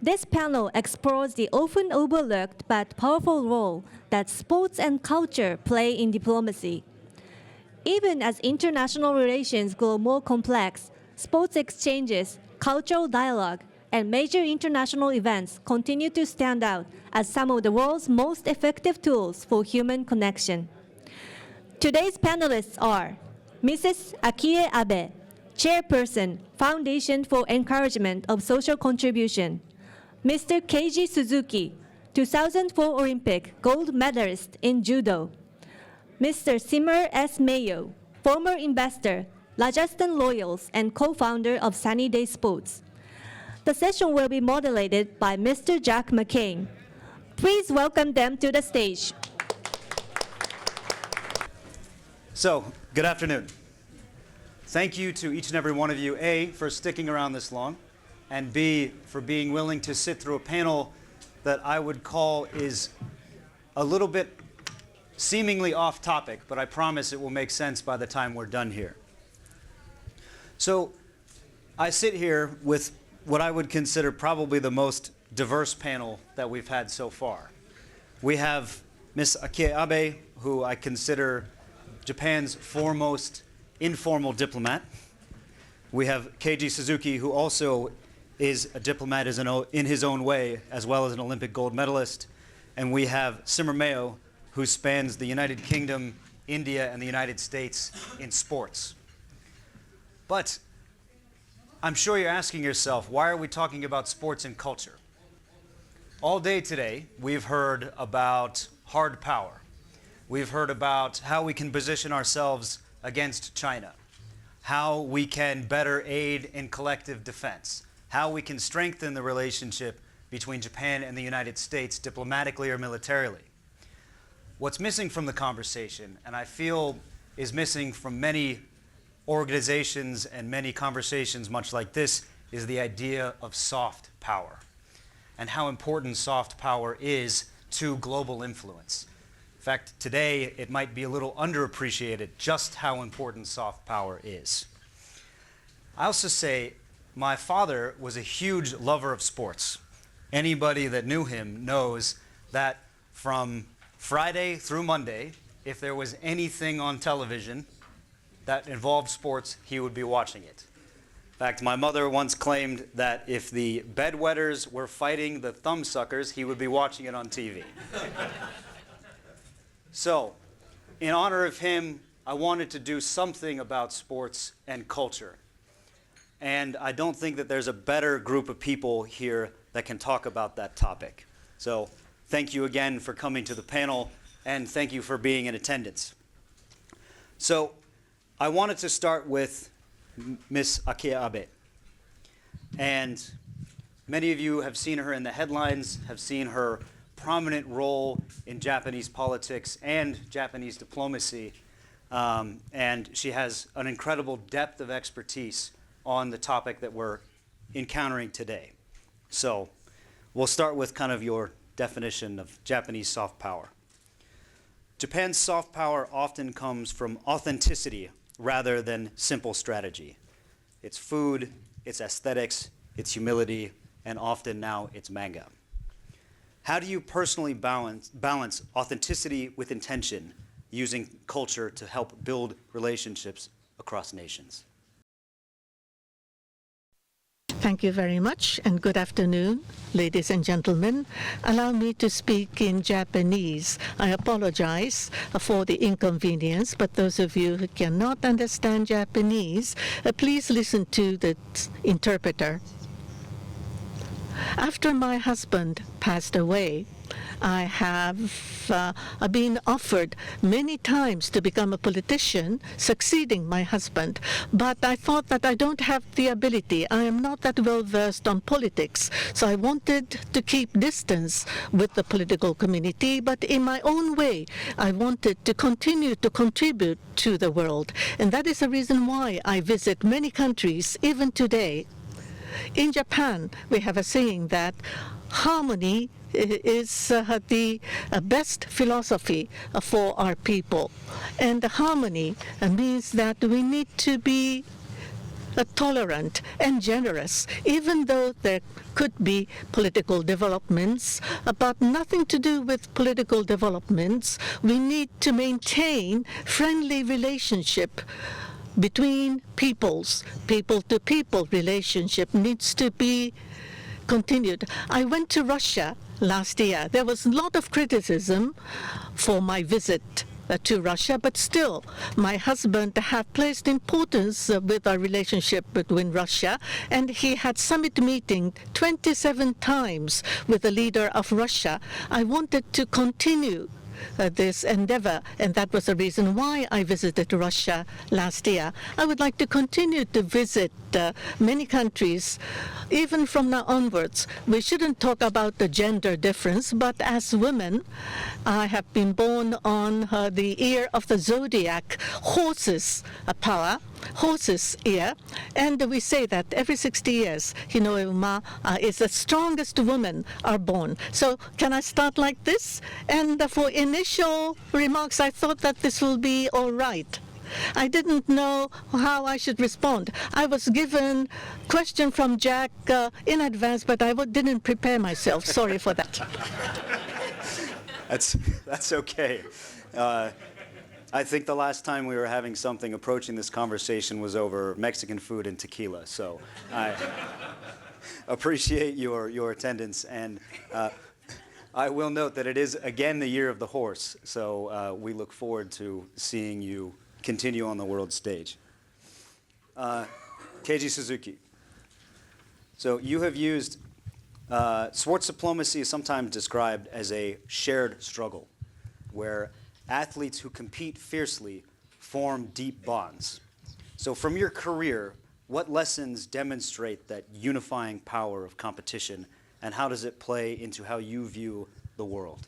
This panel explores the often overlooked but powerful role that sports and culture play in diplomacy. Even as international relations grow more complex, sports exchanges, cultural dialogue, and major international events continue to stand out as some of the world's most effective tools for human connection. Today's panelists are Mrs. Akie Abe, Chairperson, Foundation for Encouragement of Social Contribution, Mr. Keiji Suzuki, 2004 Olympic gold medalist in judo, Mr. Simmer S. Mayo, former investor, Rajasthan Royals, and co-founder of Sunny Day Sports. The session will be moderated by Mr. Jack McCain. Please welcome them to the stage. So, good afternoon. Thank you to each and every one of you, A, for sticking around this long, and B, for being willing to sit through a panel that I would call is a little bit seemingly off topic, but I promise it will make sense by the time we're done here. So, I sit here with what I would consider probably the most diverse panel that we've had so far. We have Ms. Akie Abe, who I consider Japan's foremost informal diplomat. We have Keiji Suzuki, who also is a diplomat in his own way, as well as an Olympic gold medalist. And we have Simmer Mayo, who spans the United Kingdom, India, and the United States in sports. But I'm sure you're asking yourself, why are we talking about sports and culture? All day today, we've heard about hard power. We've heard about how we can position ourselves against China, how we can better aid in collective defense, how we can strengthen the relationship between Japan and the United States diplomatically or militarily. What's missing from the conversation, and I feel is missing from many organizations and many conversations much like this, is the idea of soft power and how important soft power is to global influence. In fact, today it might be a little underappreciated just how important soft power is. I also say my father was a huge lover of sports. Anybody that knew him knows that from Friday through Monday, if there was anything on television that involved sports, he would be watching it. In fact, my mother once claimed that if the bedwetters were fighting the thumbsuckers, he would be watching it on TV. So, in honor of him, I wanted to do something about sports and culture. And I don't think that there's a better group of people here that can talk about that topic. So, thank you again for coming to the panel, and thank you for being in attendance. So, I wanted to start with Ms. Akie Abe. And many of you have seen her in the headlines, have seen her prominent role in Japanese politics and Japanese diplomacy. And she has an incredible depth of expertise on the topic that we're encountering today. So we'll start with kind of your definition of Japanese soft power. Japan's soft power often comes from authenticity rather than simple strategy. It's food, it's aesthetics, it's humility, and often now it's manga. How do you personally balance authenticity with intention, using culture to help build relationships across nations? Thank you very much, and good afternoon, ladies and gentlemen. Allow me to speak in Japanese. I apologize for the inconvenience, but those of you who cannot understand Japanese, please listen to the interpreter. After my husband passed away, I have been offered many times to become a politician, succeeding my husband. But I thought that I don't have the ability. I am not that well versed on politics. So I wanted to keep distance with the political community. But in my own way, I wanted to continue to contribute to the world. And that is the reason why I visit many countries, even today. In Japan, we have a saying that harmony is the best philosophy for our people. And the harmony means that we need to be tolerant and generous, even though there could be political developments, but nothing to do with political developments. We need to maintain friendly relationship between peoples. People-to-people relationship needs to be continued. I went to Russia last year. There was a lot of criticism for my visit to Russia, but still, my husband had placed importance with our relationship between Russia, and he had summit meeting 27 times with the leader of Russia. I wanted to continue this endeavor, and that was the reason why I visited Russia last year. I would like to continue to visit many countries, even from now onwards. We shouldn't talk about the gender difference, but as women, I have been born on the year of the zodiac, horse's power, horse's ear, and we say that every 60 years, Hinoema is the strongest women are born. So can I start like this? And for initial remarks, I thought that this will be all right. I didn't know how I should respond. I was given question from Jack in advance, but I didn't prepare myself. Sorry for that. That's okay. I think the last time we were having something approaching this conversation was over Mexican food and tequila. So I appreciate your attendance, and I will note that it is again the year of the horse. So we look forward to seeing you continue on the world stage. Keiji Suzuki. So you have used sports diplomacy is sometimes described as a shared struggle, where athletes who compete fiercely form deep bonds. So from your career, what lessons demonstrate that unifying power of competition, and how does it play into how you view the world?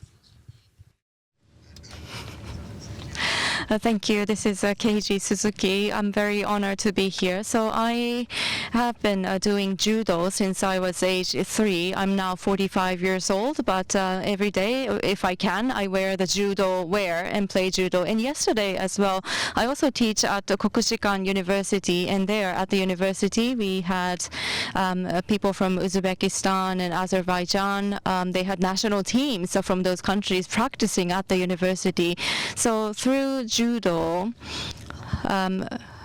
Thank you. This is Keiji Suzuki. I'm very honored to be here. So I have been doing judo since I was age 3. I'm now 45 years old, but every day, if I can, I wear the judo wear and play judo. And yesterday as well, I also teach at the Kokushikan University, and there at the university we had people from Uzbekistan and Azerbaijan. They had national teams from those countries practicing at the university. So through judo,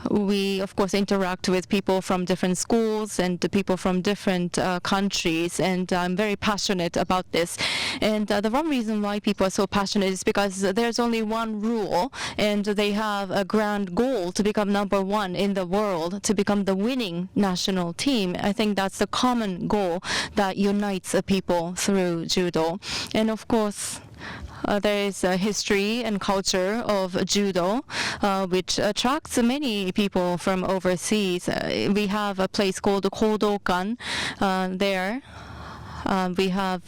we of course interact with people from different schools and the people from different countries, and I'm very passionate about this. And the one reason why people are so passionate is because there's only one rule, and they have a grand goal to become #1 in the world, to become the winning national team. I think that's the common goal that unites people through judo. And of course, there is a history and culture of judo, which attracts many people from overseas. We have a place called Kodokan there. We have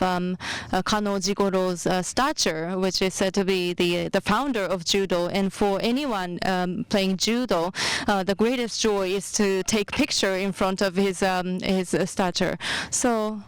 Kano Jigoro's statue, which is said to be the founder of judo. And for anyone playing judo, the greatest joy is to take picture in front of his statue. So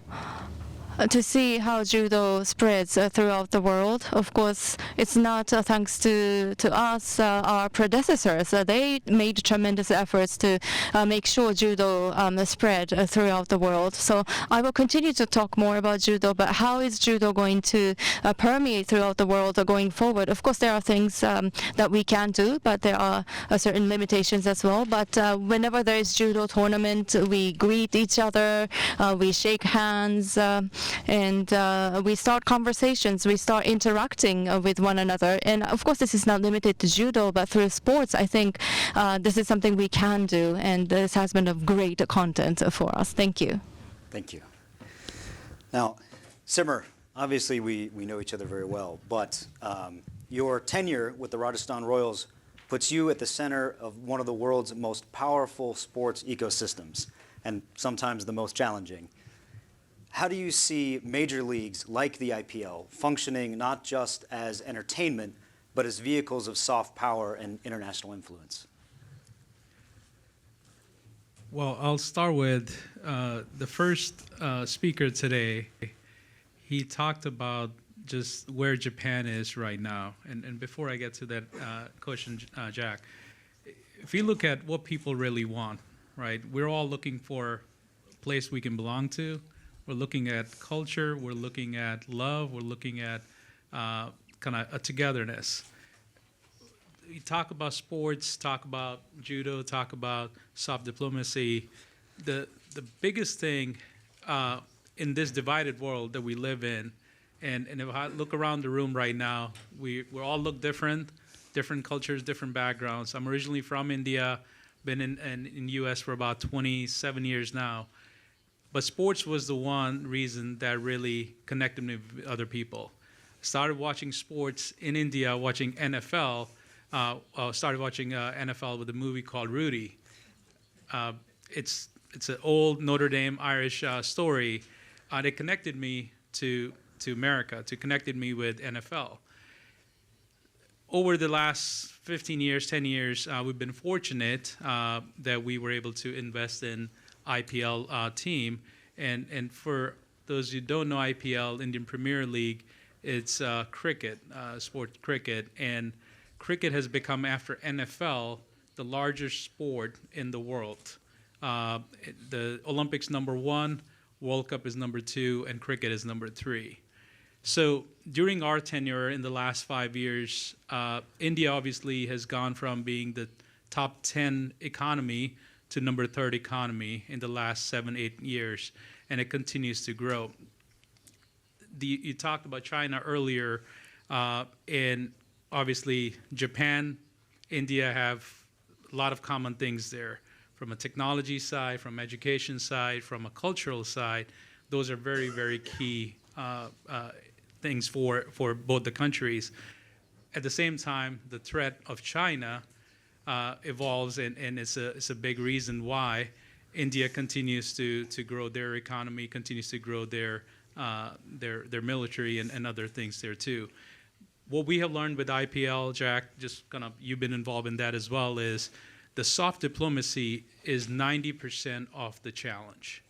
to see how judo spreads throughout the world. Of course, it's not thanks to us, our predecessors. They made tremendous efforts to make sure judo spread throughout the world. So I will continue to talk more about judo, but how is judo going to permeate throughout the world going forward? Of course, there are things that we can do, but there are certain limitations as well. But whenever there is judo tournament, we greet each other, we shake hands, and we start conversations, we start interacting with one another. And of course, this is not limited to judo, but through sports, I think this is something we can do, and this has been of great content for us. Thank you. Thank you. Now, Simmer, obviously we know each other very well, but your tenure with the Rajasthan Royals puts you at the center of one of the world's most powerful sports ecosystems, and sometimes the most challenging. How do you see major leagues like the IPL functioning not just as entertainment, but as vehicles of soft power and international influence? Well, I'll start with the first speaker today. He talked about just where Japan is right now. And before I get to that question, Jack, if you look at what people really want, right? We're all looking for a place we can belong to. We're looking at culture. We're looking at love. We're looking at kind of a togetherness. You talk about sports, talk about judo, talk about soft diplomacy. The biggest thing in this divided world that we live in, and if I look around the room right now, we all look different cultures, different backgrounds. I'm originally from India, been in U.S. for about 27 years now. But sports was the one reason that really connected me with other people. Started watching sports in India, watching NFL. Started watching NFL with a movie called Rudy. It's an old Notre Dame Irish story. It connected me to America, connected me with NFL. Over the last 15 years, 10 years, we've been fortunate that we were able to invest in IPL team. And for those who don't know IPL, Indian Premier League, it's cricket, sport cricket. And cricket has become, after NFL, the largest sport in the world. The Olympics #1, World Cup is #2, and cricket is #3. So during our tenure in the last 5 years, India obviously has gone from being the top 10 economy to #3 economy in the last 7-8 years, and it continues to grow. You talked about China earlier, and obviously Japan, India have a lot of common things there. From a technology side, from education side, from a cultural side, those are very, very key things for both the countries. At the same time, the threat of China evolves, and it's a big reason why India continues to grow their economy, continues to grow their military and other things there too. What we have learned with IPL, Jack, just kind of you've been involved in that as well, is the soft diplomacy is 90% of the challenge.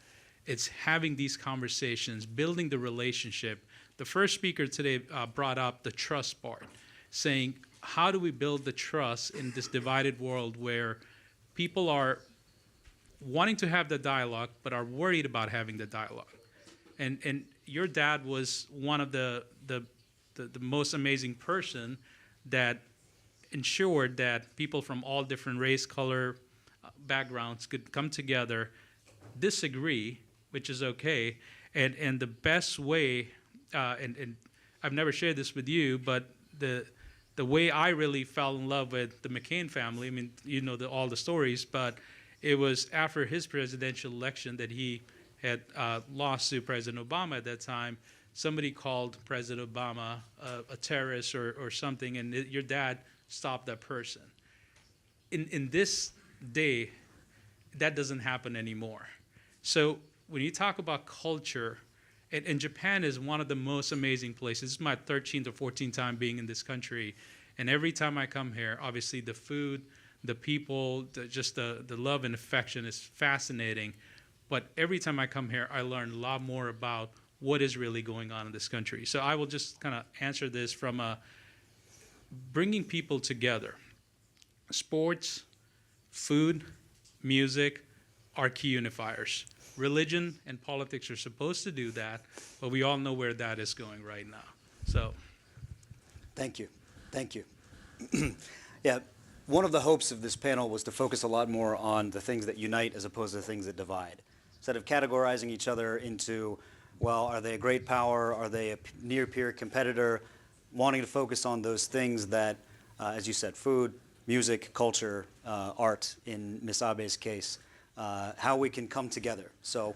It's having these conversations, building the relationship. The first speaker today brought up the trust part, saying, how do we build the trust in this divided world where people are wanting to have the dialogue but are worried about having the dialogue? And your dad was one of the most amazing person that ensured that people from all different race, color, backgrounds could come together, disagree, which is okay, and the best way, and I've never shared this with you, but the way I really fell in love with the McCain family, I mean, you know all the stories, but it was after his presidential election that he had lost to President Obama at that time. Somebody called President Obama a terrorist or something, and your dad stopped that person. In this day, that doesn't happen anymore. So when you talk about culture, and Japan is one of the most amazing places. This is my 13th or 14th time being in this country, and every time I come here, obviously the food, the people, just the love and affection is fascinating. But every time I come here, I learn a lot more about what is really going on in this country. So I will just kind of answer this from bringing people together. Sports, food, music are key unifiers. Religion and politics are supposed to do that, but we all know where that is going right now. So, thank you. Yeah, one of the hopes of this panel was to focus a lot more on the things that unite as opposed to the things that divide. Instead of categorizing each other into, well, are they a great power? Are they a near-peer competitor? Wanting to focus on those things that, as you said, food, music, culture, art, in Ms. Abe's case, how we can come together. So,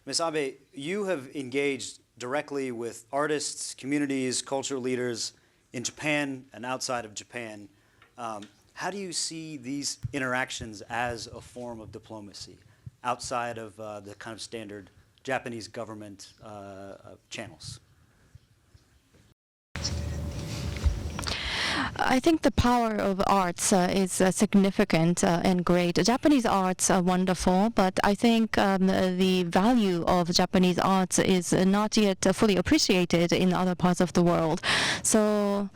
Ms. Abe, you have engaged directly with artists, communities, cultural leaders in Japan and outside of Japan. How do you see these interactions as a form of diplomacy outside of the kind of standard Japanese government channels? I think the power of arts is significant and great. Japanese arts are wonderful, but I think the value of Japanese arts is not yet fully appreciated in other parts of the world. So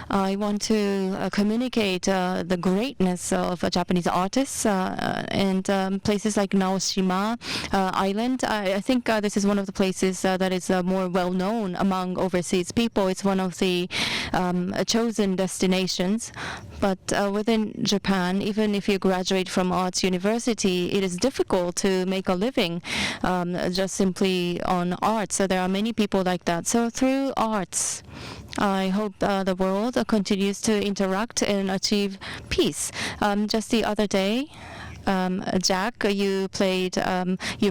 I want to communicate the greatness of Japanese artists and places like Naoshima Island. I think this is one of the places that is more well known among overseas people. It's one of the chosen destinations. But within Japan, even if you graduate from arts university, it is difficult to make a living just simply on arts. So there are many people like that. So through arts, I hope the world continues to interact and achieve peace. Just the other day, Jack, you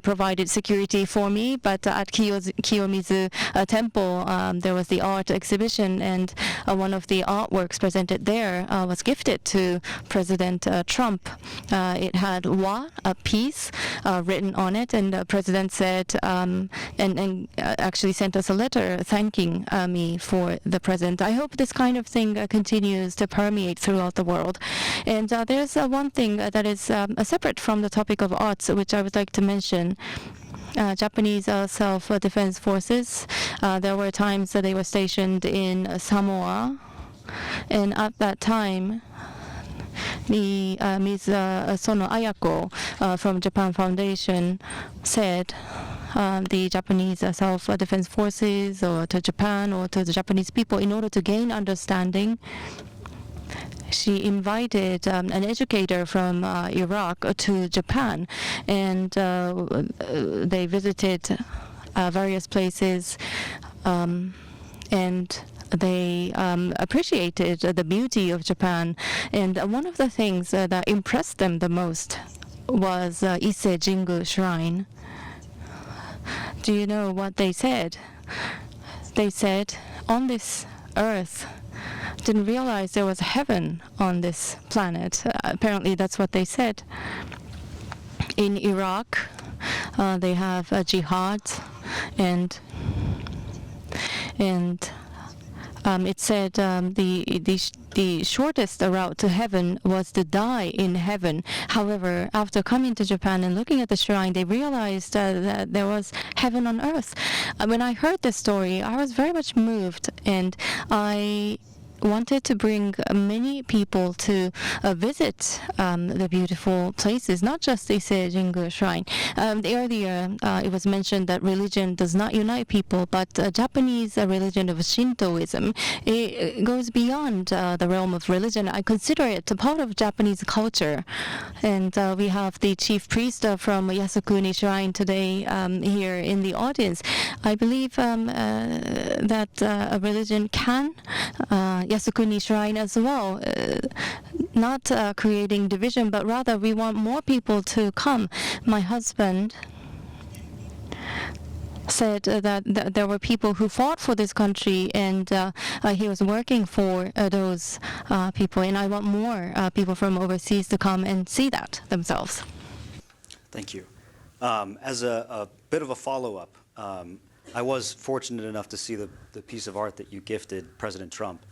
provided security for me, but at Kiyomizu Temple, there was the art exhibition, and one of the artworks presented there was gifted to President Trump. It had "wa," a peace, written on it, and the president said, and actually sent us a letter thanking me for the present. I hope this kind of thing continues to permeate throughout the world. And there's one thing that is separate from the topic of arts, which I would like to mention. Japanese self-defense forces, there were times that they were stationed in Samoa, and at that time, the Ms. Sono Ayako from Japan Foundation said the Japanese self-defense forces, or to Japan, or to the Japanese people, in order to gain understanding, she invited an educator from Iraq to Japan, and they visited various places, and they appreciated the beauty of Japan. And one of the things that impressed them the most was Ise Jingu Shrine. Do you know what they said? They said, on this earth, didn't realize there was heaven on this planet. Apparently that's what they said. In Iraq, they have a jihad, and it said the shortest route to heaven was to die in heaven. However, after coming to Japan and looking at the shrine, they realized that there was heaven on earth. When I heard this story, I was very much moved, and I wanted to bring many people to visit the beautiful places, not just the Ise Jingu Shrine. Earlier, it was mentioned that religion does not unite people, but Japanese religion of Shintoism, it goes beyond the realm of religion. I consider it a part of Japanese culture. And we have the chief priest from Yasukuni Shrine today here in the audience. I believe that a religion can Yasukuni Shrine as well, not creating division, but rather we want more people to come. My husband said that there were people who fought for this country, and he was working for those people, and I want more people from overseas to come and see that themselves. Thank you. As a bit of a follow-up, I was fortunate enough to see the piece of art that you gifted President Trump.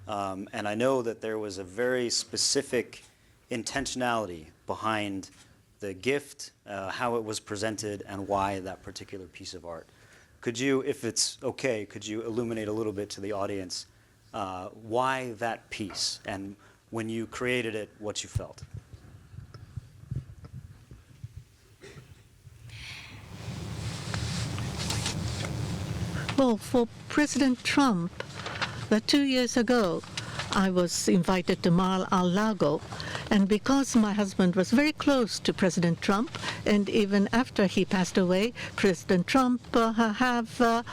And I know that there was a very specific intentionality behind the gift, how it was presented, and why that particular piece of art. Could you, if it's okay, could you illuminate a little bit to the audience why that piece, and when you created it, what you felt? Well, for President Trump, 2 years ago, I was invited to Mar-a-Lago, and because my husband was very close to President Trump, and even after he passed away, President Trump have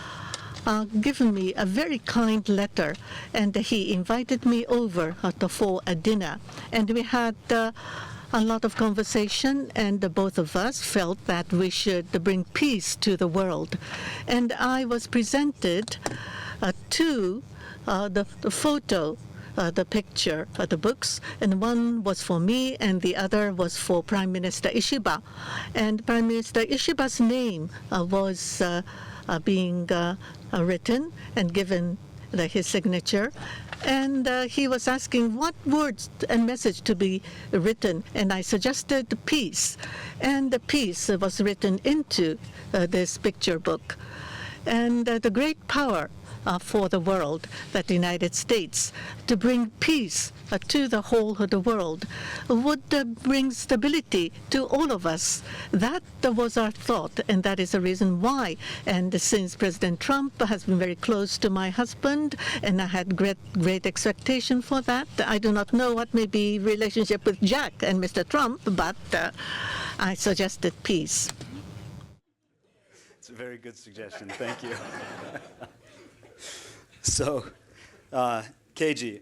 given me a very kind letter, and he invited me over for a dinner, and we had a lot of conversation, and both of us felt that we should bring peace to the world. And I was presented to the photo, the picture, the books, and one was for me and the other was for Prime Minister Ishiba. And Prime Minister Ishiba's name was being written and given his signature. And he was asking what words and message to be written, and I suggested peace. And the peace was written into this picture book. And the great power for the world, that the United States, to bring peace to the whole of the world, would bring stability to all of us. That was our thought, and that is the reason why. And since President Trump has been very close to my husband, and I had great expectation for that, I do not know what may be relationship with Jack and Mr. Trump, but I suggested peace. It's a very good suggestion. Thank you. So, Keiji,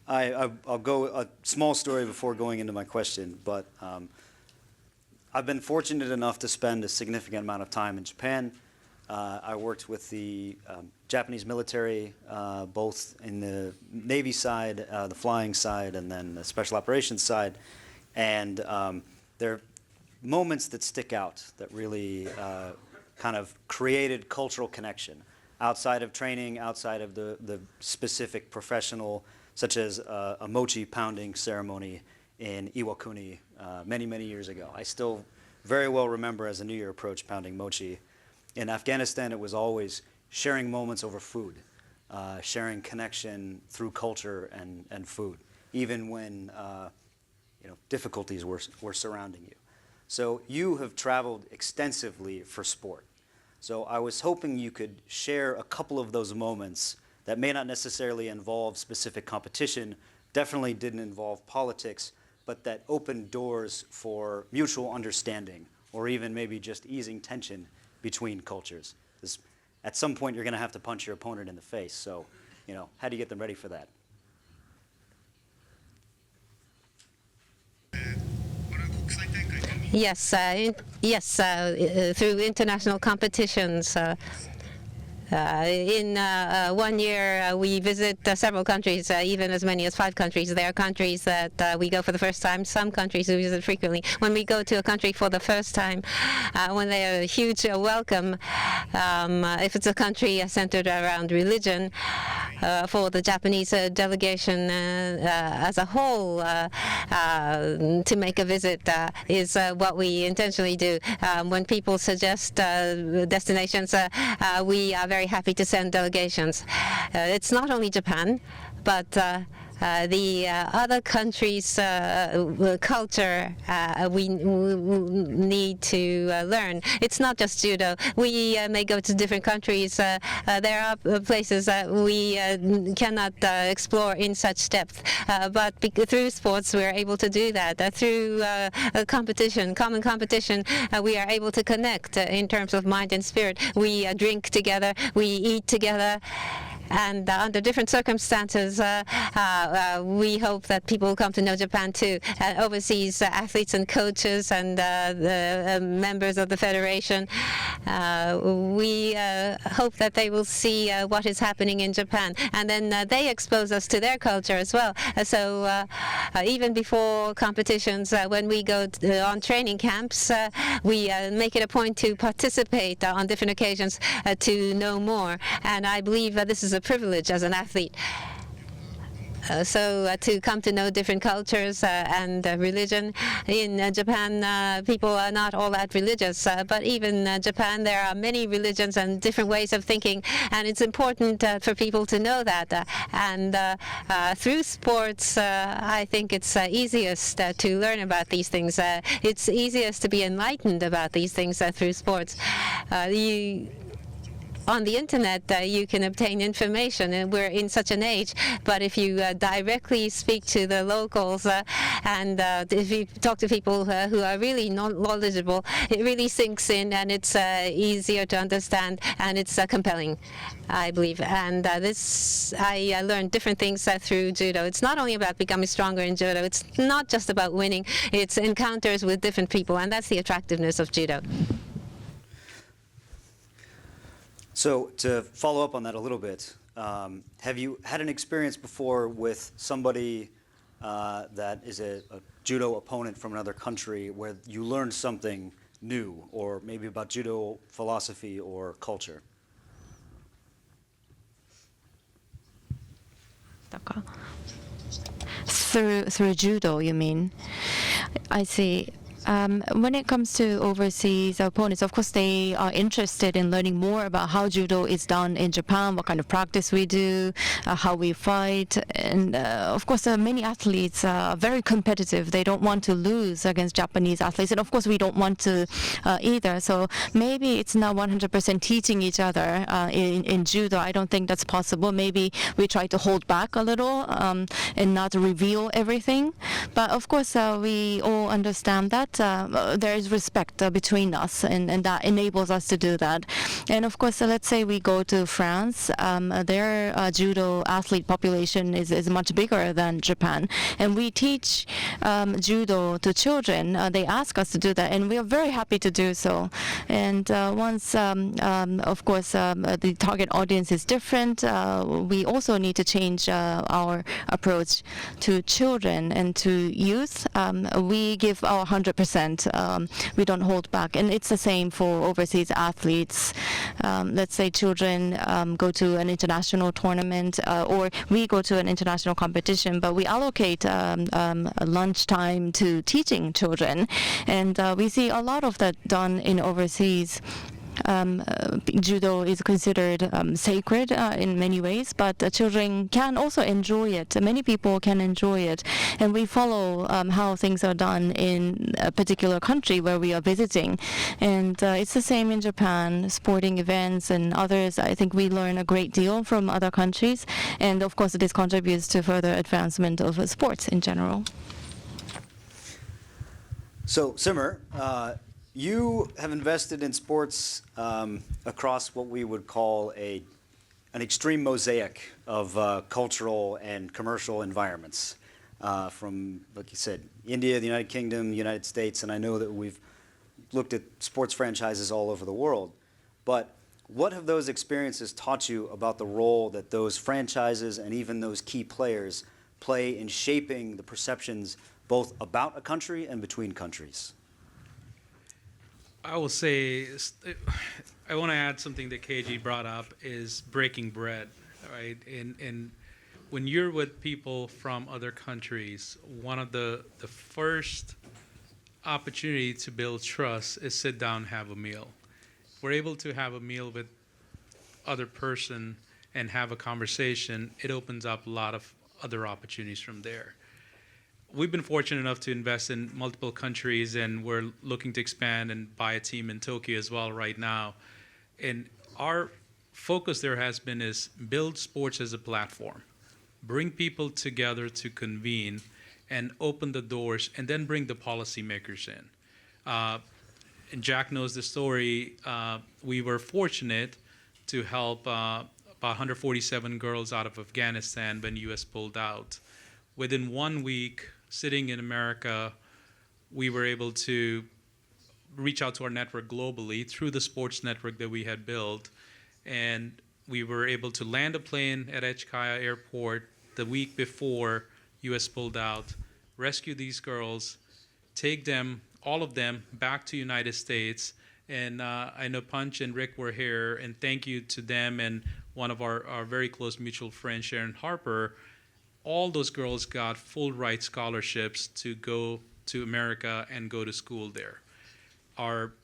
I'll go a small story before going into my question, but I've been fortunate enough to spend a significant amount of time in Japan. I worked with the Japanese military, both in the Navy side, the flying side, and then the special operations side. And there are moments that stick out that really kind of created cultural connection outside of training, outside of the specific professional, such as a mochi pounding ceremony in Iwakuni many, many years ago. I still very well remember as the New Year approached pounding mochi. In Afghanistan, it was always sharing moments over food, sharing connection through culture and food, even when difficulties were surrounding you. So you have traveled extensively for sport. So I was hoping you could share a couple of those moments that may not necessarily involve specific competition, definitely didn't involve politics, but that opened doors for mutual understanding, or even maybe just easing tension between cultures. Because at some point you're going to have to punch your opponent in the face. So, how do you get them ready for that? Yes, through international competitions. In 1 year, we visit several countries, even as many as 5 countries. There are countries that we go for the first time, some countries we visit frequently. When we go to a country for the first time, when they are a huge welcome, if it's a country centered around religion, for the Japanese delegation as a whole to make a visit is what we intentionally do. When people suggest destinations, we are very happy to send delegations. It's not only Japan, but the other countries' culture we need to learn. It's not just judo. We may go to different countries. There are places that we cannot explore in such depth. But through sports, we are able to do that. Through competition, common competition, we are able to connect in terms of mind and spirit. We drink together. We eat together. And under different circumstances, we hope that people will come to know Japan too. Overseas athletes and coaches and the members of the federation, we hope that they will see what is happening in Japan. And then they expose us to their culture as well. So even before competitions, when we go on training camps, we make it a point to participate on different occasions to know more. And I believe this is a privilege as an athlete. So to come to know different cultures and religion. In Japan, people are not all that religious, but even Japan, there are many religions and different ways of thinking, and it's important for people to know that. And through sports, I think it's easiest to learn about these things. It's easiest to be enlightened about these things through sports. On the internet, you can obtain information, and we're in such an age. But if you directly speak to the locals and if you talk to people who are really knowledgeable, it really sinks in, and it's easier to understand, and it's compelling, I believe. And I learned different things through judo. It's not only about becoming stronger in judo. It's not just about winning. It's encounters with different people, and that's the attractiveness of judo. So to follow up on that a little bit, have you had an experience before with somebody that is a judo opponent from another country where you learned something new, or maybe about judo philosophy or culture? したか? Through judo, you mean? I see. When it comes to overseas opponents, of course, they are interested in learning more about how judo is done in Japan, what kind of practice we do, how we fight. And of course, many athletes are very competitive. They don't want to lose against Japanese athletes. And of course, we don't want to either. So maybe it's not 100% teaching each other in judo. I don't think that's possible. Maybe we try to hold back a little and not reveal everything. But of course, we all understand that there is respect between us, and that enables us to do that. And of course, let's say we go to France, their judo athlete population is much bigger than Japan, and we teach judo to children. They ask us to do that, and we are very happy to do so. And once, of course, the target audience is different, we also need to change our approach to children and to youth. We give our 100%. We don't hold back, and it's the same for overseas athletes. Let's say children go to an international tournament, or we go to an international competition, but we allocate lunchtime to teaching children, and we see a lot of that done in overseas. Judo is considered sacred in many ways, but children can also enjoy it. Many people can enjoy it, and we follow how things are done in a particular country where we are visiting. And it's the same in Japan, sporting events and others. I think we learn a great deal from other countries, and of course this contributes to further advancement of sports in general. So, Simmer, you have invested in sports across what we would call an extreme mosaic of cultural and commercial environments, from, like you said, India, the United Kingdom, the United States, and I know that we've looked at sports franchises all over the world. But what have those experiences taught you about the role that those franchises and even those key players play in shaping the perceptions both about a country and between countries? I will say, I want to add something that Keiji brought up, is breaking bread, right? And when you're with people from other countries, one of the first opportunity to build trust is sit down, have a meal. We're able to have a meal with other person and have a conversation. It opens up a lot of other opportunities from there. We've been fortunate enough to invest in multiple countries, and we're looking to expand and buy a team in Tokyo as well right now. And our focus there has been is build sports as a platform, bring people together to convene and open the doors, and then bring the policymakers in. And Jack knows the story. We were fortunate to help about 147 girls out of Afghanistan when U.S. pulled out. Within 1 week, sitting in America, we were able to reach out to our network globally through the sports network that we had built. And we were able to land a plane at Akie Airport the week before U.S. pulled out, rescue these girls, take them, all of them, back to United States. And I know Punch and Rick were here, and thank you to them and one of our very close mutual friends, Sharon Harper. All those girls got full ride scholarships to go to America and go to school there. Our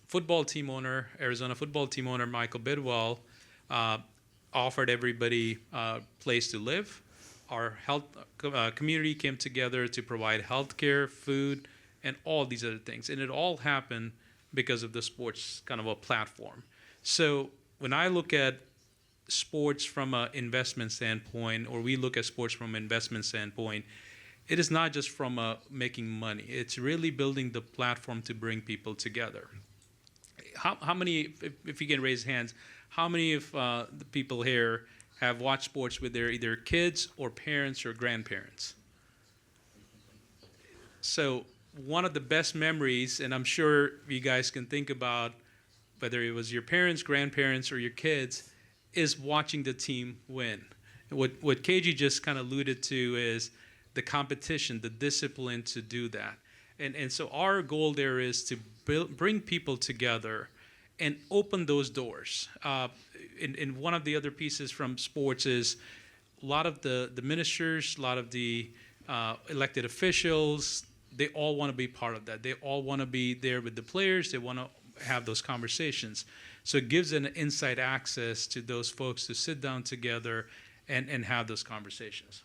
football team owner, Arizona football team owner, Michael Bidwell, offered everybody a place to live. Our health community came together to provide health care, food, and all these other things. And it all happened because of the sports kind of a platform. So when I look at sports from an investment standpoint, or we look at sports from an investment standpoint, it is not just from making money. It's really building the platform to bring people together. How many, if you can raise hands, how many of the people here have watched sports with their either kids or parents or grandparents? So one of the best memories, and I'm sure you guys can think about whether it was your parents, grandparents, or your kids, is watching the team win. What Keiji just kind of alluded to is the competition, the discipline to do that. And so our goal there is to bring people together and open those doors. And one of the other pieces from sports is a lot of the ministers, a lot of the elected officials, they all want to be part of that. They all want to be there with the players. They want to have those conversations. So it gives an inside access to those folks to sit down together and have those conversations.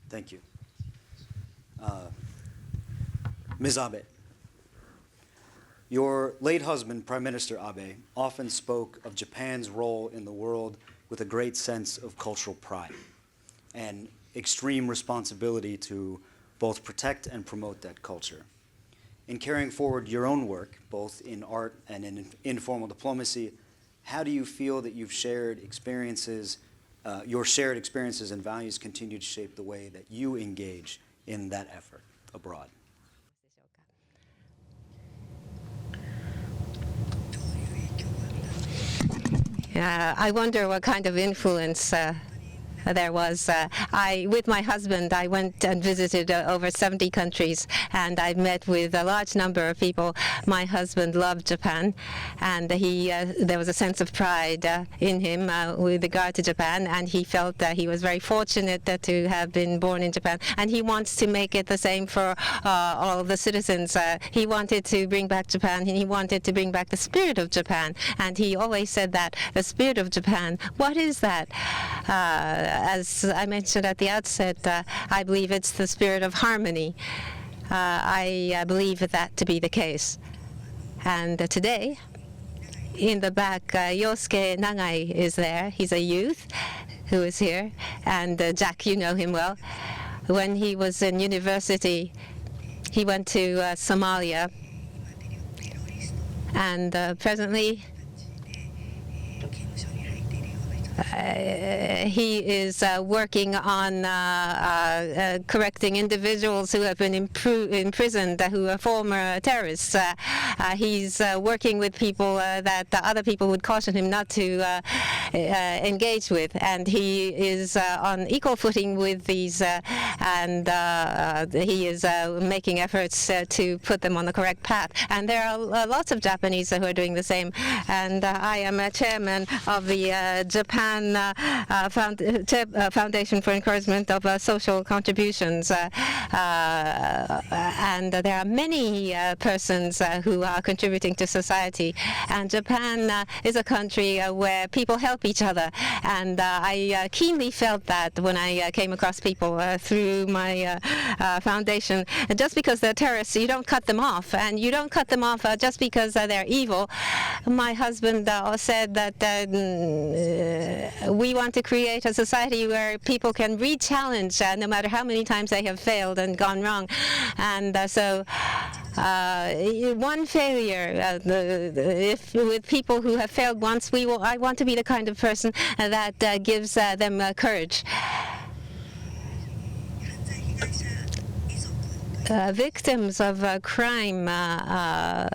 Thank you. Ms. Abe, your late husband, Prime Minister Abe, often spoke of Japan's role in the world with a great sense of cultural pride and extreme responsibility to both protect and promote that culture. In carrying forward your own work, both in art and in informal diplomacy, how do you feel that you've shared experiences, your shared experiences and values continue to shape the way that you engage in that effort abroad? I wonder what kind of influence there was. With my husband, I went and visited over 70 countries, and I met with a large number of people. My husband loved Japan, and there was a sense of pride in him with regard to Japan, and he felt that he was very fortunate to have been born in Japan, and he wants to make it the same for all of the citizens. He wanted to bring back Japan, and he wanted to bring back the spirit of Japan, and he always said that the spirit of Japan, what is that? As I mentioned at the outset, I believe it's the spirit of harmony. I believe that to be the case. And today, in the back, Yosuke Nagai is there. He's a youth who is here. And Jack, you know him well. When he was in university, he went to Somalia. And presently, he is working on correcting individuals who have been imprisoned, who are former terrorists. He's working with people that other people would caution him not to engage with, and he is on equal footing with these, and he is making efforts to put them on the correct path. And there are lots of Japanese who are doing the same. And I am a chairman of the Japan Foundation for Encouragement of Social Contributions, and there are many persons who are contributing to society. And Japan is a country where people help each other, and I keenly felt that when I came across people through my foundation. Just because they're terrorists, you don't cut them off, and you don't cut them off just because they're evil. My husband said that we want to create a society where people can re-challenge no matter how many times they have failed and gone wrong. And so one failure, if with people who have failed once, I want to be the kind of person that gives them courage. Victims of crime, I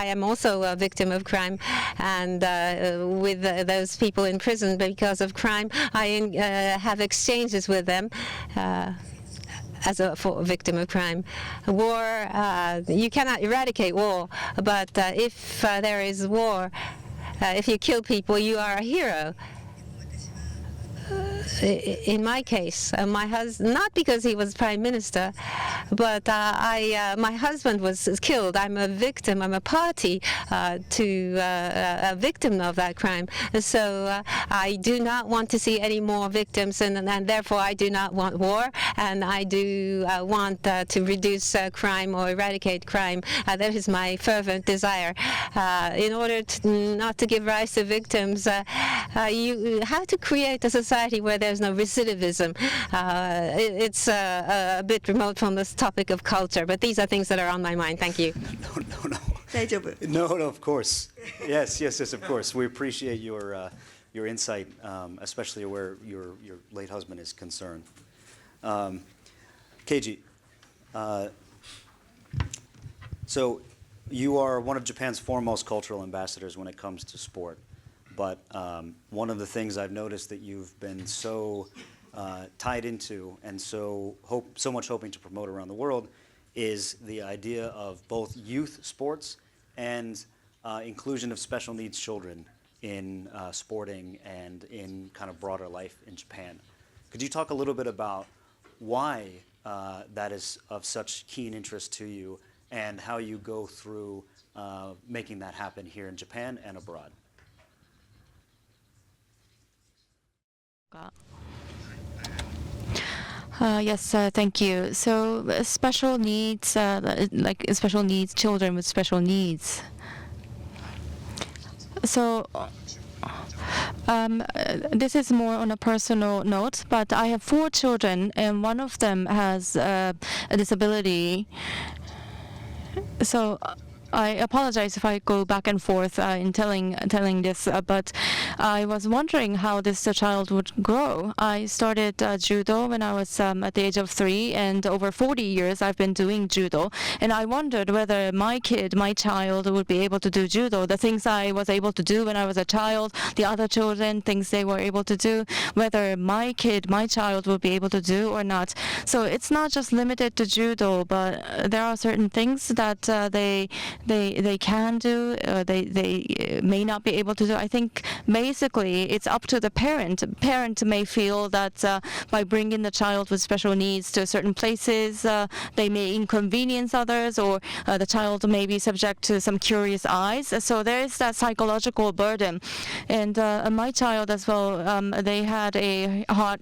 am also a victim of crime, and with those people in prison because of crime, I have exchanges with them. As a victim of crime. War, you cannot eradicate war, but if there is war, if you kill people, you are a hero. In my case, my husband, not because he was prime minister, but my husband was killed. I'm a victim. I'm a party to a victim of that crime. So I do not want to see any more victims, and therefore I do not want war, and I do want to reduce crime or eradicate crime. That is my fervent desire. In order not to give rise to victims, you have to create a society where there's no recidivism. It's a bit remote from this topic of culture, but these are things that are on my mind. Thank you. No, of course. Yes, of course. We appreciate your insight, especially where your late husband is concerned. Keiji, so you are one of Japan's foremost cultural ambassadors when it comes to sport. But one of the things I've noticed that you've been so tied into and so much hoping to promote around the world is the idea of both youth sports and inclusion of special needs children in sporting and in kind of broader life in Japan. Could you talk a little bit about why that is of such keen interest to you and how you go through making that happen here in Japan and abroad? Yes, thank you. So special needs, like special needs, children with special needs. So this is more on a personal note, but I have 4 children, and one of them has a disability. So I apologize if I go back and forth in telling this, but I was wondering how this child would grow. I started judo when I was at the age of 3, and over 40 years I've been doing judo. And I wondered whether my child would be able to do judo. The things I was able to do when I was a child, the other children, things they were able to do, whether my child would be able to do or not. So it's not just limited to judo, but there are certain things that they can do, they may not be able to do. I think basically it's up to the parent. Parent may feel that by bringing the child with special needs to certain places, they may inconvenience others, or the child may be subject to some curious eyes. So there is that psychological burden. And my child as well, they had a heart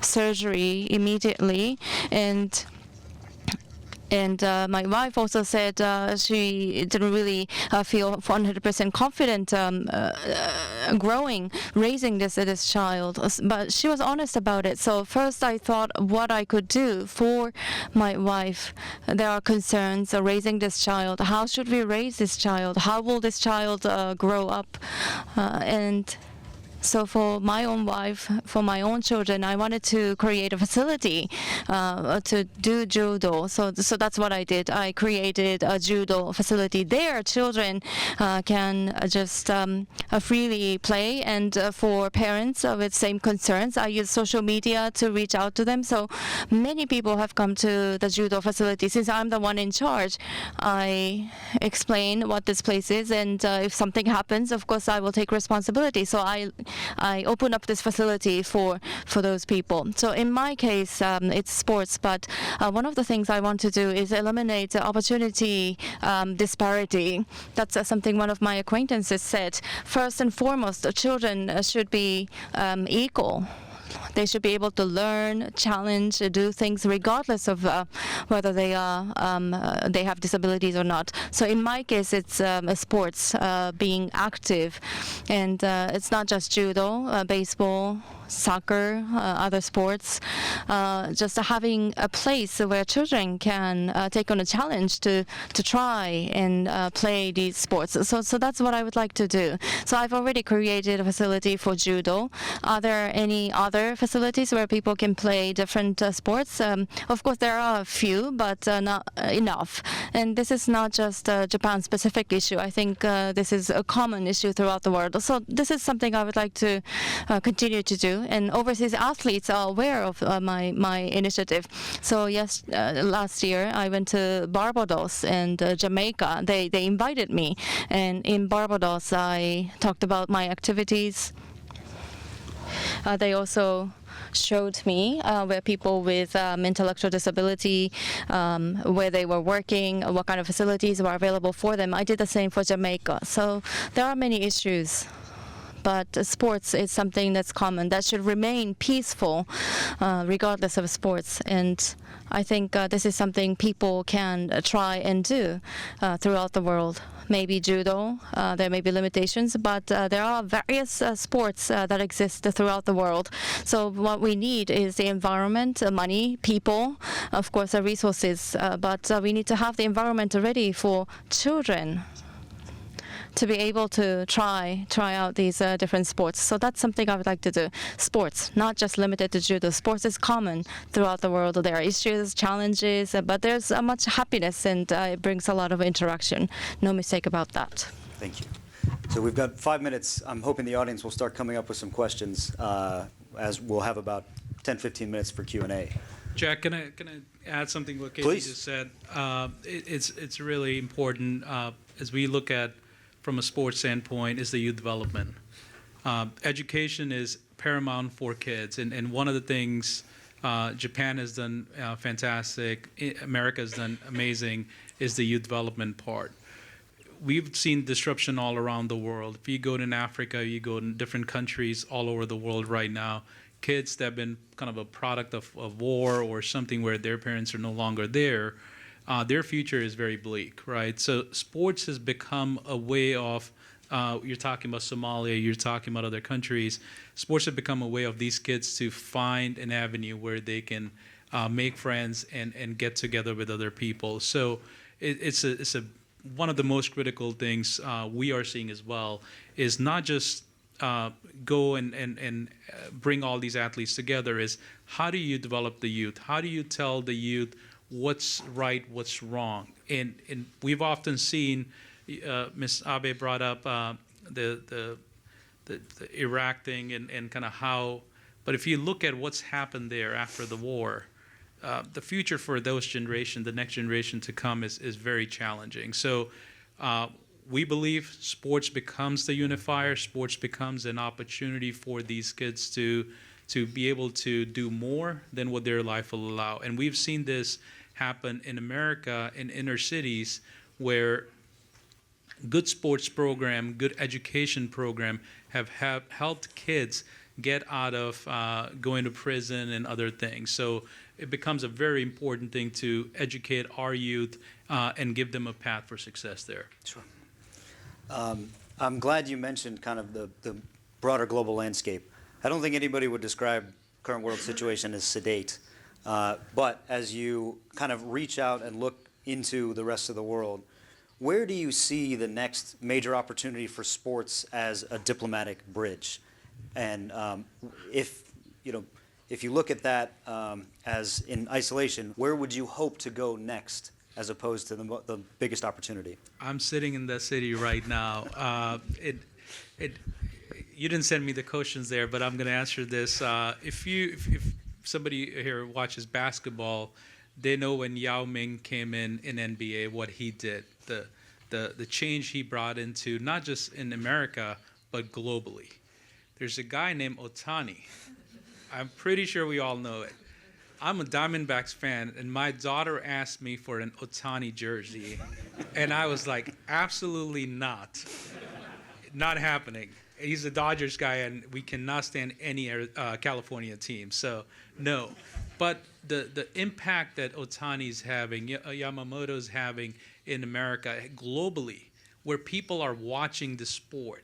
surgery immediately, and my wife also said she didn't really feel 100% confident raising this child. But she was honest about it. So first I thought what I could do for my wife. There are concerns raising this child. How should we raise this child? How will this child grow up? And so for my own wife, for my own children, I wanted to create a facility to do judo. So that's what I did. I created a judo facility. There, children can just freely play. And for parents with same concerns, I use social media to reach out to them. So many people have come to the judo facility. Since I'm the one in charge, I explain what this place is. And if something happens, of course, I will take responsibility. So I open up this facility for those people. So in my case, it's sports, but one of the things I want to do is eliminate opportunity disparity. That's something one of my acquaintances said. First and foremost, children should be equal. They should be able to learn, challenge, do things regardless of whether they have disabilities or not. So in my case, it's sports, being active, and it's not just judo, baseball, soccer, other sports, just having a place where children can take on a challenge to try and play these sports. So that's what I would like to do. So I've already created a facility for judo. Are there any other facilities where people can play different sports? Of course, there are a few, but not enough. And this is not just a Japan-specific issue. I think this is a common issue throughout the world. So this is something I would like to continue to do. And overseas athletes are aware of my initiative. So yes, last year I went to Barbados and Jamaica. They invited me, and in Barbados I talked about my activities. They also showed me where people with intellectual disability, where they were working, what kind of facilities were available for them. I did the same for Jamaica. So there are many issues. But sports is something that's common, that should remain peaceful regardless of sports. And I think this is something people can try and do throughout the world. Maybe judo, there may be limitations, but there are various sports that exist throughout the world. So what we need is the environment, money, people, of course, resources, but we need to have the environment ready for children to be able to try out these different sports. So that's something I would like to do. Sports, not just limited to judo. Sports is common throughout the world. There are issues, challenges, but there's much happiness, and it brings a lot of interaction. No mistake about that. Thank you. So we've got 5 minutes. I'm hoping the audience will start coming up with some questions, as we'll have about 10, 15 minutes for Q&A. Jack, can I add something to what Keiji Please. just said? It's really important as we look at from a sports standpoint is the youth development. Education is paramount for kids, and one of the things Japan has done fantastic, America has done amazing, is the youth development part. We've seen disruption all around the world. If you go to Africa, you go in different countries all over the world right now, kids that have been kind of a product of war or something where their parents are no longer there, their future is very bleak, right? So sports has become a way of, you're talking about Somalia, you're talking about other countries, sports have become a way of these kids to find an avenue where they can make friends and get together with other people. So it's one of the most critical things we are seeing as well is not just go and bring all these athletes together, is how do you develop the youth? How do you tell the youth what's right, what's wrong? And we've often seen, Ms. Abe brought up the Iraq thing and kind of how, but if you look at what's happened there after the war, the future for those generation, the next generation to come is very challenging. So we believe sports becomes the unifier. Sports becomes an opportunity for these kids to be able to do more than what their life will allow. And we've seen this happen in America in inner cities where good sports program, good education program have helped kids get out of going to prison and other things. So it becomes a very important thing to educate our youth and give them a path for success there. Sure. I'm glad you mentioned kind of the broader global landscape. I don't think anybody would describe current world situation as sedate, but as you kind of reach out and look into the rest of the world, where do you see the next major opportunity for sports as a diplomatic bridge? And if you look at that as in isolation, where would you hope to go next as opposed to the biggest opportunity? I'm sitting in the city right now. You didn't send me the questions there, but I'm going to answer this. If somebody here watches basketball, they know when Yao Ming came in NBA, what he did, the change he brought into not just in America, but globally. There's a guy named Ohtani. I'm pretty sure we all know it. I'm a Diamondbacks fan, and my daughter asked me for an Ohtani jersey, and I was like, absolutely not. Not happening. He's a Dodgers guy, and we cannot stand any California team, so no. But the impact that Ohtani's having, Yamamoto's having in America globally, where people are watching the sport,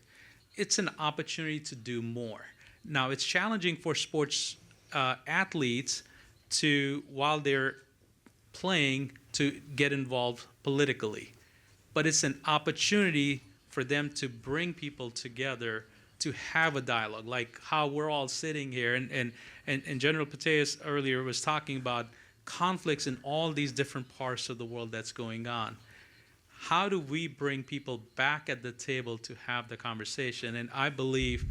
it's an opportunity to do more. Now, it's challenging for sports athletes to, while they're playing, to get involved politically. But it's an opportunity for them to bring people together to have a dialogue, like how we're all sitting here. And General Pateas earlier was talking about conflicts in all these different parts of the world that's going on. How do we bring people back at the table to have the conversation? And I believe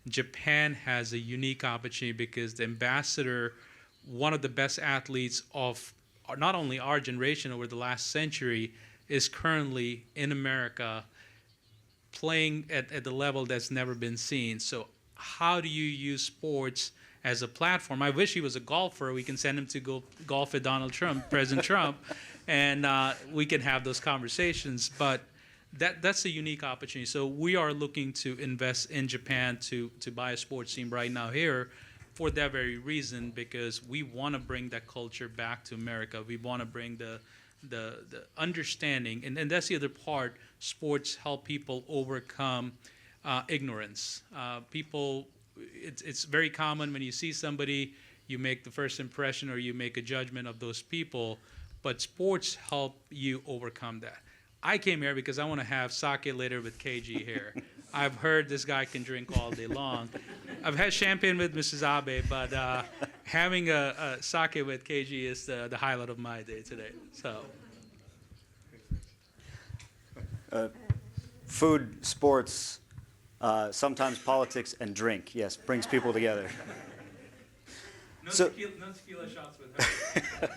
Japan has a unique opportunity because the ambassador, one of the best athletes of not only our generation over the last century, is currently in America playing at the level that's never been seen. So how do you use sports as a platform? I wish he was a golfer. We can send him to go golf with Donald Trump, President Trump, and we can have those conversations. But that's a unique opportunity. So we are looking to invest in Japan to buy a sports team right now here for that very reason, because we want to bring that culture back to America. We want to bring the understanding, and that's the other part. Sports help people overcome ignorance. It's very common when you see somebody, you make the first impression or you make a judgment of those people, but sports help you overcome that. I came here because I want to have sake later with Keiji here. I've heard this guy can drink all day long. I've had champagne with Mrs. Abe, but having a sake with Keiji is the highlight of my day today. So, food, sports, sometimes politics, and drink, yes, brings people together. No tequila shots with her.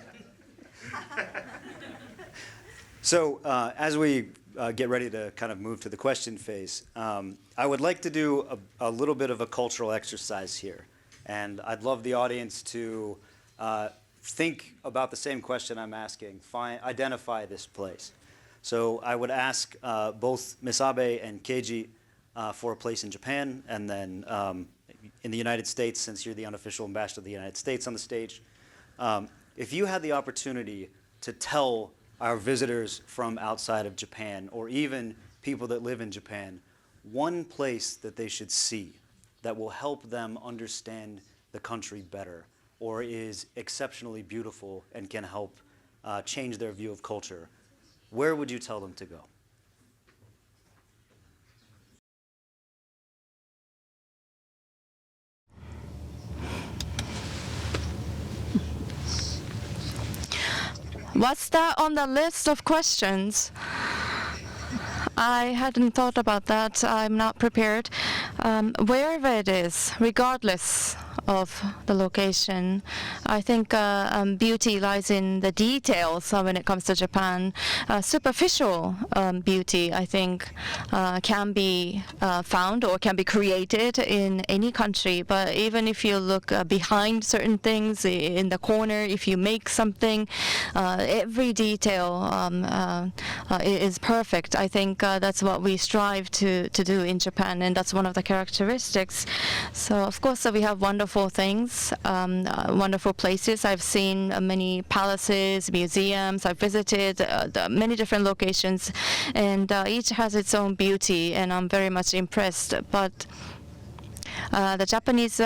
So as we get ready to kind of move to the question phase, I would like to do a little bit of a cultural exercise here. And I'd love the audience to think about the same question I'm asking, identify this place. So I would ask both Ms. Abe and Keiji for a place in Japan, and then in the United States, since you're the unofficial ambassador of the United States on the stage. If you had the opportunity to tell our visitors from outside of Japan, or even people that live in Japan, one place that they should see that will help them understand the country better, or is exceptionally beautiful and can help change their view of culture, where would you tell them to go? What's that on the list of questions? I hadn't thought about that. I'm not prepared. Wherever it is, regardless of the location, I think beauty lies in the details when it comes to Japan. Superficial beauty, I think, can be found or can be created in any country. But even if you look behind certain things, in the corner, if you make something, every detail is perfect. I think that's what we strive to do in Japan, and that's one of the characteristics. So of course we have wonderful things, wonderful places. I've seen many palaces, museums. I've visited many different locations, and each has its own beauty, and I'm very much impressed. But the Japanese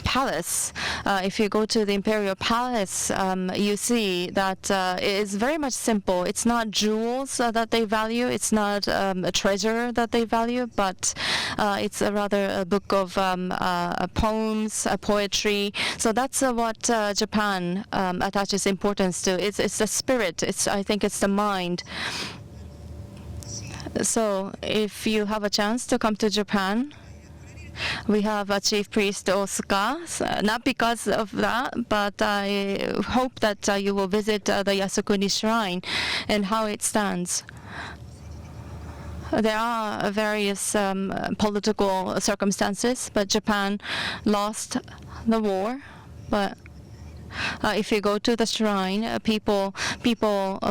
palace, if you go to the imperial palace, you see that it is very much simple. It's not jewels that they value, it's not a treasure that they value, but it's rather a book of poems, poetry. So that's what Japan attaches importance to. It's the spirit. I think it's the mind. So if you have a chance to come to Japan, we have a chief priest Osaka, not because of that, but I hope that you will visit the Yasukuni Shrine and how it stands. There are various political circumstances, but Japan lost the war. But if you go to the shrine, people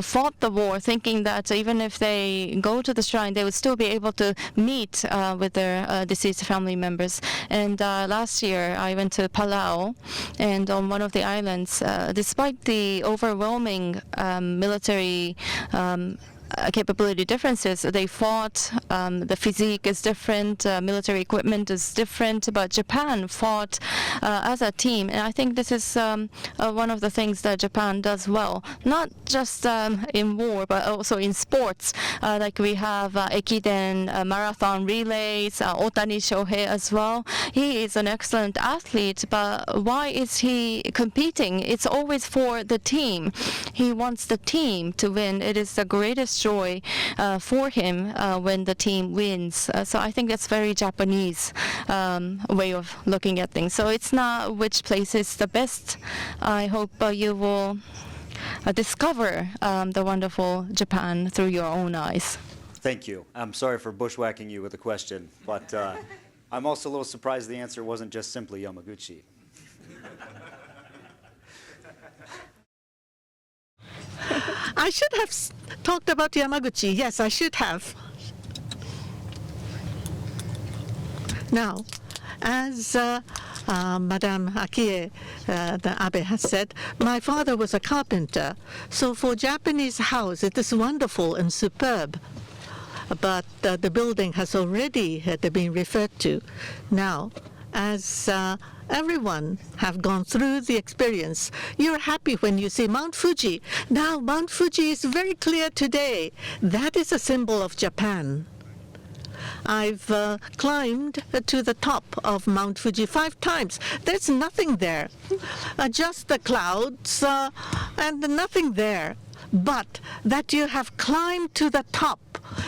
fought the war, thinking that even if they go to the shrine, they would still be able to meet with their deceased family members. And last year, I went to Palau, and on one of the islands, despite the overwhelming military capability differences, they fought. The physique is different, military equipment is different, but Japan fought as a team. And I think this is one of the things that Japan does well, not just in war, but also in sports. Like we have Ekiden marathon relays, Otani Shohei as well. He is an excellent athlete, but why is he competing? It's always for the team. He wants the team to win. It is the greatest joy for him when the team wins. So I think that's very Japanese way of looking at things. So it's not which place is the best. I hope you will discover the wonderful Japan through your own eyes. Thank you. I'm sorry for bushwhacking you with a question, but I'm also a little surprised the answer wasn't just simply Yamaguchi. I should have talked about Yamaguchi. Yes, I should have. Now, as Madame Akie, the Abe has said, my father was a carpenter. So for Japanese house, it is wonderful and superb. But the building has already been referred to. Now, as everyone have gone through the experience, you're happy when you see Mount Fuji. Now, Mount Fuji is very clear today. That is a symbol of Japan. I've climbed to the top of Mount Fuji 5 times. There's nothing there, just the clouds and nothing there. But that you have climbed to the top,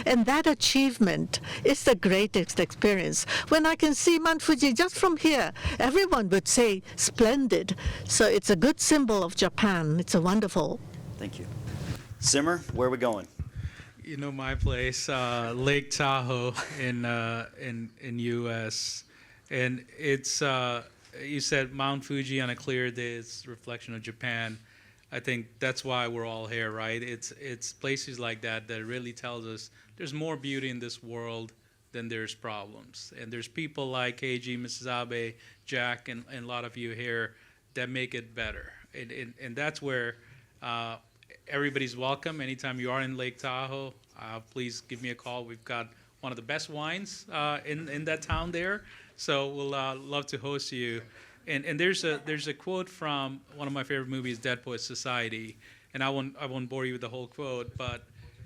and that achievement is the greatest experience. When I can see Mount Fuji just from here, everyone would say, splendid. So it's a good symbol of Japan. It's a wonderful. Thank you. Simmer, where are we going? You know my place, Lake Tahoe in U.S. And it's you said Mount Fuji on a clear day is a reflection of Japan. I think that's why we're all here, right? It's places like that that really tells us there's more beauty in this world than there's problems. And there's people like Keiji, Mrs. Abe, Jack, and a lot of you here that make it better. And that's where everybody's welcome. Anytime you are in Lake Tahoe, please give me a call. We've got one of the best wines in that town there. So we'll love to host you. And there's a quote from one of my favorite movies, Dead Poets Society, and I won't bore you with the whole quote, but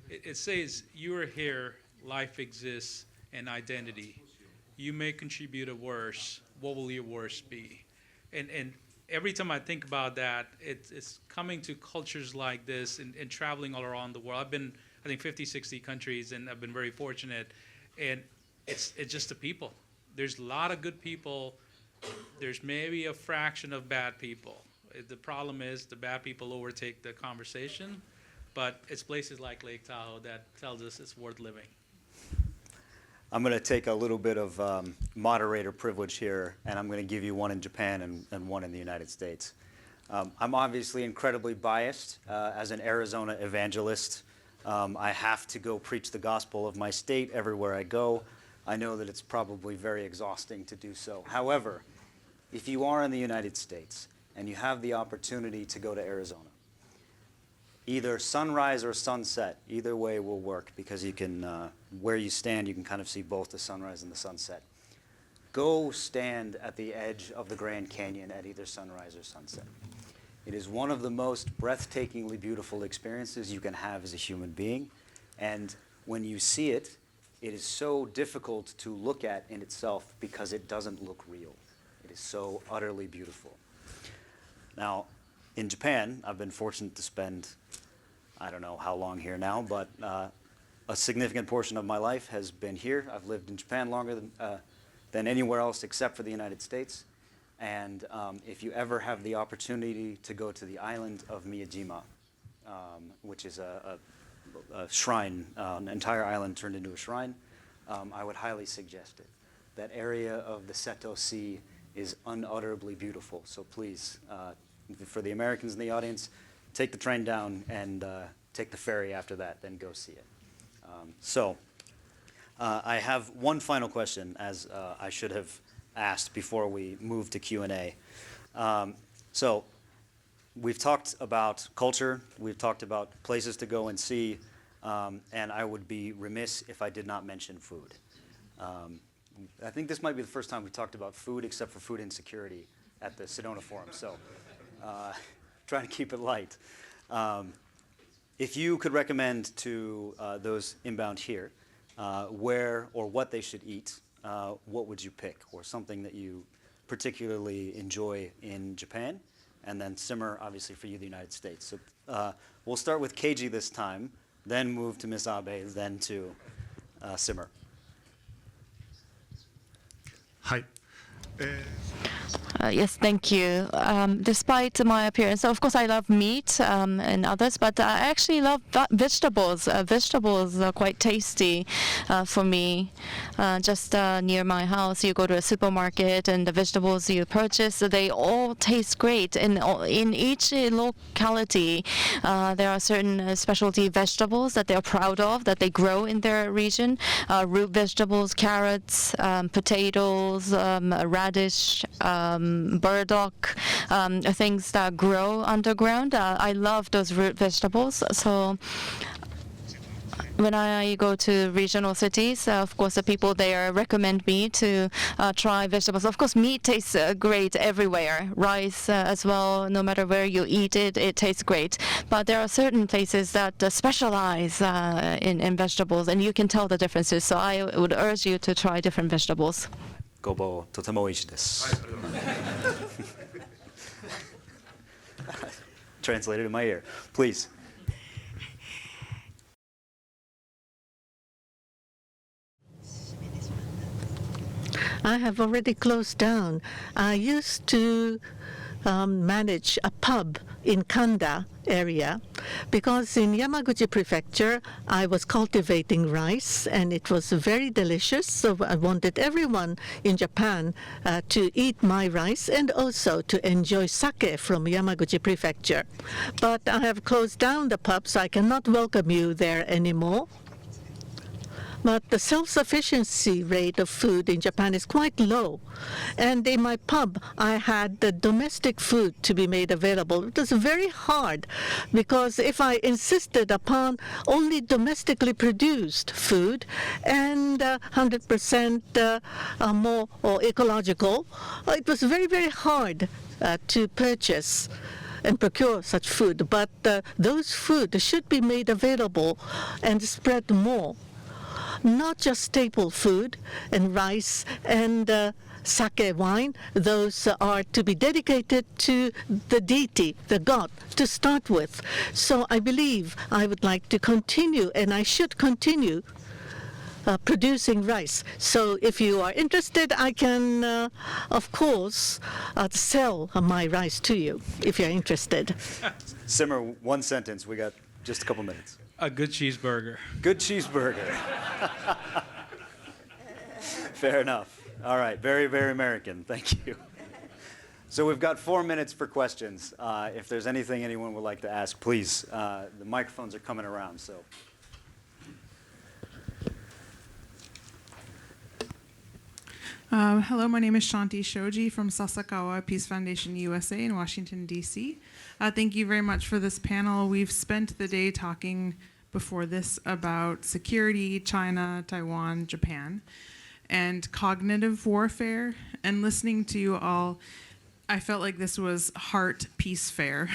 it says, "You are here, life exists, and identity. You may contribute a verse. What will your verse be?" And every time I think about that, it's coming to cultures like this and traveling all around the world. I've been, I think, 50, 60 countries, and I've been very fortunate. And it's just the people. There's a lot of good people. There's maybe a fraction of bad people. The problem is the bad people overtake the conversation, but it's places like Lake Tahoe that tells us it's worth living. I'm going to take a little bit of moderator privilege here, and I'm going to give you one in Japan and one in the United States. I'm obviously incredibly biased as an Arizona evangelist. I have to go preach the gospel of my state everywhere I go. I know that it's probably very exhausting to do so. However, if you are in the United States and you have the opportunity to go to Arizona, either sunrise or sunset, either way will work, because you can, where you stand, you can kind of see both the sunrise and the sunset. Go stand at the edge of the Grand Canyon at either sunrise or sunset. It is one of the most breathtakingly beautiful experiences you can have as a human being. And when you see it, it is so difficult to look at in itself because it doesn't look real. It is so utterly beautiful. Now, in Japan, I've been fortunate to spend, I don't know how long here now, but a significant portion of my life has been here. I've lived in Japan longer than anywhere else except for the United States. And if you ever have the opportunity to go to the island of Miyajima, which is a shrine, an entire island turned into a shrine, I would highly suggest it. That area of the Seto Sea is unutterably beautiful. So please, for the Americans in the audience, take the train down and take the ferry after that, then go see it. I have one final question, as I should have asked before we move to Q&A. So we've talked about culture, we've talked about places to go and see, and I would be remiss if I did not mention food. I think this might be the first time we talked about food except for food insecurity at the Sedona Forum, so trying to keep it light. If you could recommend to those inbound here where or what they should eat, what would you pick? Or something that you particularly enjoy in Japan? And then Simmer, obviously, for you, the United States. So we'll start with Keiji this time, then move to Ms. Abe, then to Simmer. Hi. Yes, thank you. Despite my appearance, of course, I love meat and others, but I actually love vegetables. Vegetables are quite tasty for me. Just near my house, you go to a supermarket, and the vegetables you purchase, they all taste great. And in each locality, there are certain specialty vegetables that they're proud of, that they grow in their region. Root vegetables, carrots, potatoes, radish, burdock, things that grow underground. I love those root vegetables. So when I go to regional cities, of course, the people there recommend me to try vegetables. Of course, meat tastes great everywhere. Rice as well, no matter where you eat it, it tastes great. But there are certain places that specialize in vegetables, and you can tell the differences. So I would urge you to try different vegetables. Gobo, totemo oishii desu. Translated in my ear, please. I have already closed down. I used to manage a pub in Kanda area, because in Yamaguchi Prefecture I was cultivating rice and it was very delicious, so I wanted everyone in Japan to eat my rice and also to enjoy sake from Yamaguchi Prefecture. But I have closed down the pub, so I cannot welcome you there anymore. But the self-sufficiency rate of food in Japan is quite low. And in my pub, I had the domestic food to be made available. It was very hard, because if I insisted upon only domestically produced food and 100% more or ecological, it was very, very hard to purchase and procure such food. But those food should be made available and spread more. Not just staple food and rice and sake wine. Those are to be dedicated to the deity, the god, to start with. So I believe I would like to continue, and I should continue producing rice. So if you are interested, I can, of course, sell my rice to you, if you're interested. Simmer, one sentence. We got just a couple minutes. A good cheeseburger. Good cheeseburger. Fair enough. All right. Very, very American. Thank you. So we've got 4 minutes for questions. If there's anything anyone would like to ask, please. The microphones are coming around. So. Hello, my name is Shanti Shoji from Sasakawa Peace Foundation USA in Washington, D.C. Thank you very much for this panel. We've spent the day talking before this about security, China, Taiwan, Japan, and cognitive warfare. And listening to you all, I felt like this was heart peace fair.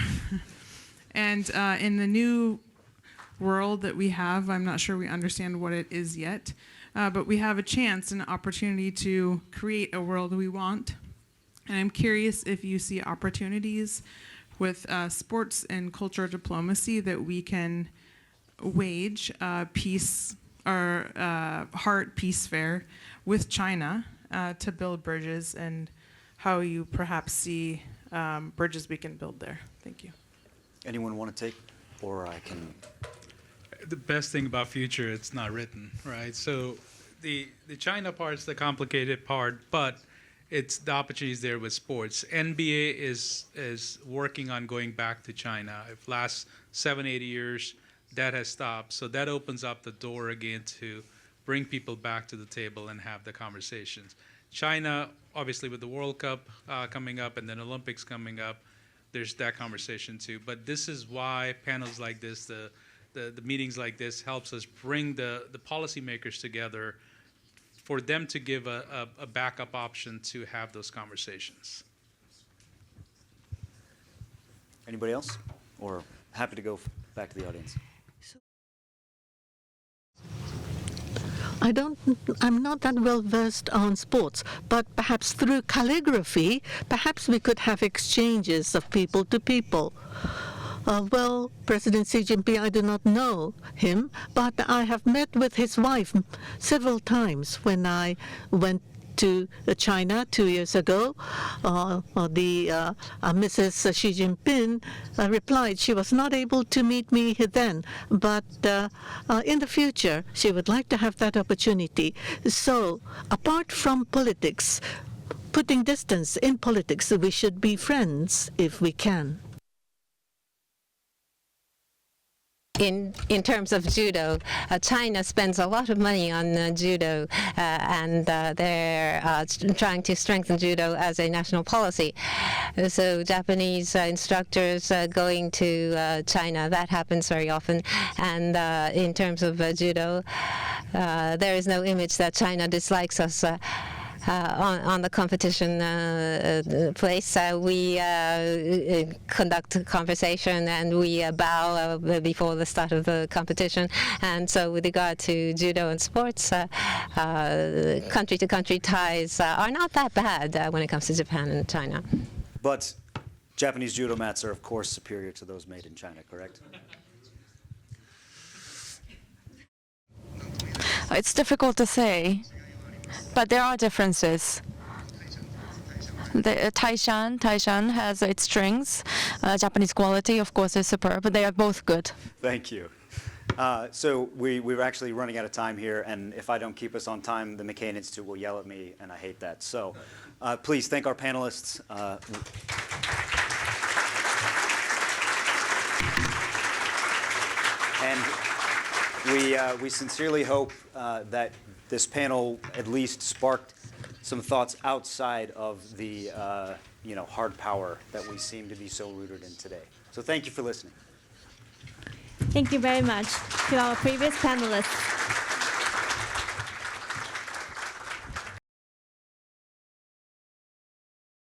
And in the new world that we have, I'm not sure we understand what it is yet, but we have a chance and an opportunity to create a world we want. And I'm curious if you see opportunities with sports and cultural diplomacy that we can wage peace or heart peace fair with China to build bridges, and how you perhaps see bridges we can build there. Thank you. Anyone want to take, or I can? The best thing about future, it's not written, right? So the China part's the complicated part, but it's the opportunities there with sports. NBA is working on going back to China. If last 7-8 years, that has stopped. So that opens up the door again to bring people back to the table and have the conversations. China, obviously with the World Cup coming up and then Olympics coming up, there's that conversation too. But this is why panels like this, the meetings like this helps us bring the policymakers together for them to give a backup option to have those conversations. Anybody else? Or happy to go back to the audience. I'm not that well versed on sports, but perhaps through calligraphy, perhaps we could have exchanges of people to people. Well, President Xi Jinping, I do not know him, but I have met with his wife several times when I went to China 2 years ago. Mrs. Xi Jinping replied she was not able to meet me then, but in the future she would like to have that opportunity. So, apart from politics, putting distance in politics, we should be friends if we can. In terms of judo, China spends a lot of money on judo, and they're trying to strengthen judo as a national policy. So Japanese instructors going to China, that happens very often. And in terms of judo, there is no image that China dislikes us. On the competition place, we conduct a conversation and we bow before the start of the competition. And so with regard to judo and sports, country-to-country ties are not that bad when it comes to Japan and China. But Japanese judo mats are, of course, superior to those made in China, correct? It's difficult to say, but there are differences. The Taishan has its strengths. Japanese quality, of course, is superb, but they are both good. Thank you. So we're actually running out of time here, and if I don't keep us on time, the McCain Institute will yell at me, and I hate that. So please thank our panelists. And we sincerely hope that this panel at least sparked some thoughts outside of the hard power that we seem to be so rooted in today. So thank you for listening. Thank you very much to our previous panelists.